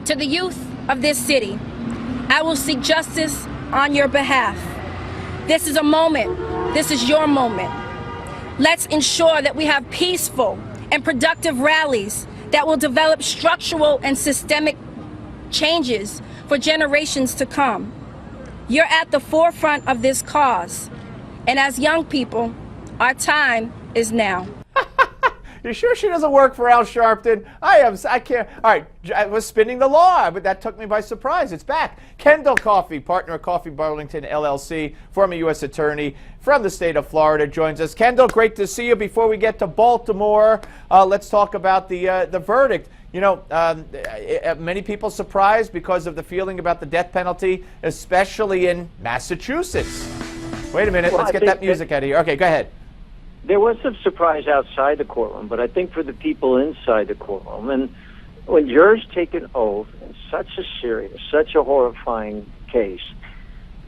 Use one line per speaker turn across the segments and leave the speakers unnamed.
To the youth of this city, I will seek justice on your behalf. This is a moment. This is your moment. Let's ensure that we have peaceful and productive rallies that will develop structural and systemic changes for generations to come. You're at the forefront of this cause, and as young people, our time is now.
You sure she doesn't work for Al Sharpton? I can't. All right, I was spinning the law, but that took me by surprise. It's back. Kendall Coffey, partner of Coffey Burlington LLC, former U.S. attorney from the state of Florida, joins us. Kendall, great to see you. Before we get to Baltimore, let's talk about the verdict. You know, many people surprised because of the feeling about the death penalty, especially in Massachusetts. Wait a minute.
Well,
let's get that music out of here. Okay, go ahead.
There was some surprise outside the courtroom, but I think for the people inside the courtroom, and when jurors take an oath in such a serious, such a horrifying case,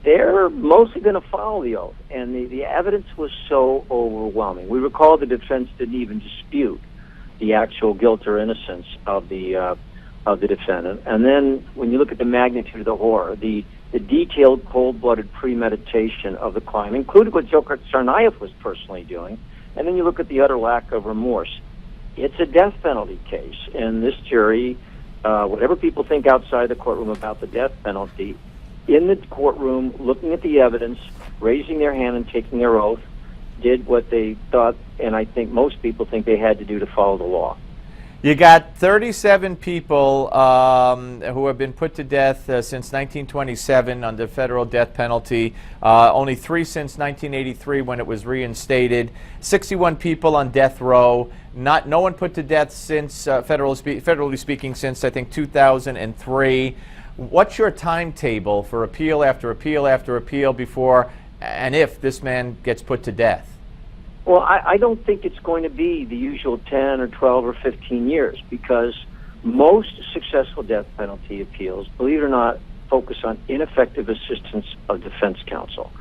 they're mostly going to follow the oath, and the evidence was so overwhelming. We recall the defense didn't even dispute the actual guilt or innocence of the defendant, and then when you look at the magnitude of the horror, the detailed, cold-blooded premeditation of the crime, including what Tsarnaev was personally doing, and then you look at the utter lack of remorse. It's a death penalty case, and this jury, whatever people think outside the courtroom about the death penalty, in the courtroom, looking at the evidence, raising their hand and taking their oath, did what they thought, and I think most people think they had to do to follow the law.
You got 37 people who have been put to death since 1927 under federal death penalty, only 3 since 1983 when it was reinstated, 61 people on death row, no one put to death since, federally speaking, since I think 2003. What's your timetable for appeal after appeal after appeal before and if this man gets put to death?
Well, I don't think it's going to be the usual 10 or 12 or 15 years because most successful death penalty appeals, believe it or not, focus on ineffective assistance of defense counsel.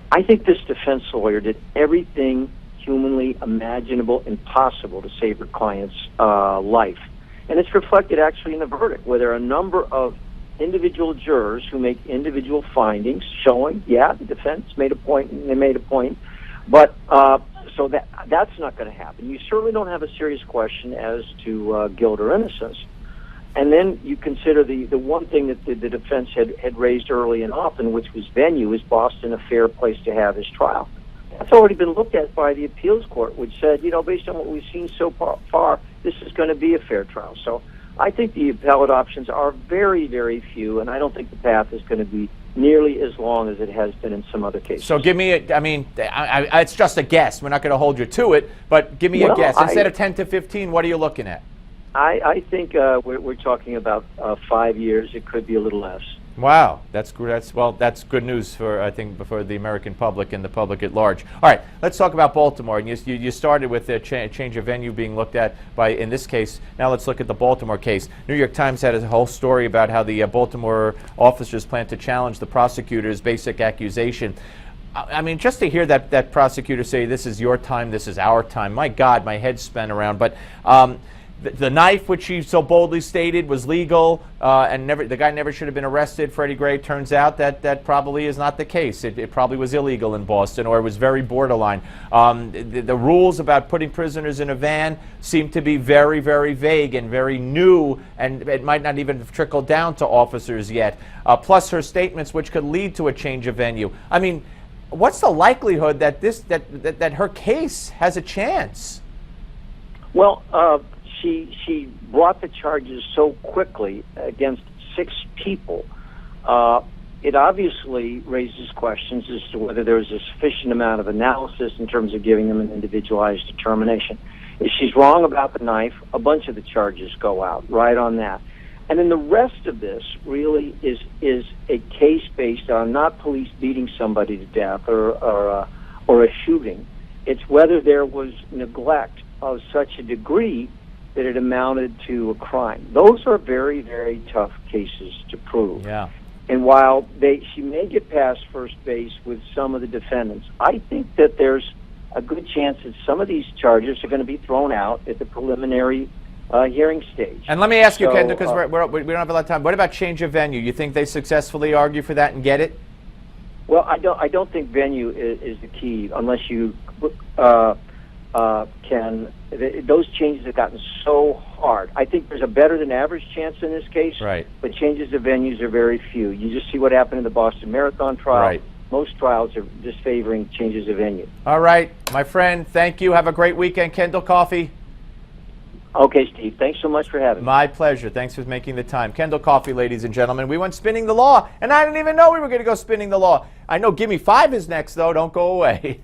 I think this defense lawyer did everything humanly imaginable and possible to save her client's life. And it's reflected actually in the verdict, where there are a number of individual jurors who make individual findings showing, yeah, the defense made a point and they made a point, but so that's not going to happen. You certainly don't have a serious question as to guilt or innocence. And then you consider the one thing that the defense had raised early and often, which was venue. Is Boston a fair place to have his trial? That's already been looked at by the appeals court, which said, you know, based on what we've seen so far, this is going to be a fair trial. So I think the appellate options are very, very few, and I don't think the path is going to be nearly as long as it has been in some other cases.
So give me it's just a guess. We're not going to hold you to it, but give me a guess. Instead of 10 to 15, what are you looking at?
I think we're talking about 5 years. It could be a little less.
Wow, that's good news for, I think, for the American public and the public at large. All right, let's talk about Baltimore. And you started with the change of venue being looked at by, in this case. Now let's look at the Baltimore case. New York Times had a whole story about how the Baltimore officers plan to challenge the prosecutor's basic accusation. I mean, just to hear that prosecutor say, "This is your time, this is our time," my God, my head spun around. But the knife, which she so boldly stated was legal, and the guy never should have been arrested, Freddie Gray, turns out that probably is not the case. It probably was illegal in Boston, or it was very borderline. The rules about putting prisoners in a van seem to be very, very vague and very new, and it might not even have trickled down to officers yet. Plus her statements, which could lead to a change of venue. I mean, what's the likelihood that that her case has a chance?
Well, she brought the charges so quickly against 6 people. It obviously raises questions as to whether there was a sufficient amount of analysis in terms of giving them an individualized determination. If she's wrong about the knife, a bunch of the charges go out right on that. And then the rest of this really is a case based on not police beating somebody to death or a shooting. It's whether there was neglect of such a degree that it amounted to a crime. Those are very, very tough cases to prove.
Yeah.
And while she may get past first base with some of the defendants, I think that there's a good chance that some of these charges are going to be thrown out at the preliminary hearing stage.
And let me ask you, Kendall, because we don't have a lot of time. What about change of venue? You think they successfully argue for that and get it?
Well, I don't think venue is the key unless you can. Those changes have gotten so hard. I think there's a better than average chance in this case.
Right. But
changes of venues are very few. You just see what happened in the Boston Marathon trial.
Right.
Most trials are disfavoring changes of venue.
All right, my friend. Thank you. Have a great weekend, Kendall Coffey.
Okay, Steve. Thanks so much for having me.
My pleasure. Thanks for making the time. Kendall Coffey, ladies and gentlemen. We went spinning the law, and I didn't even know we were going to go spinning the law. I know Gimme 5 is next, though. Don't go away.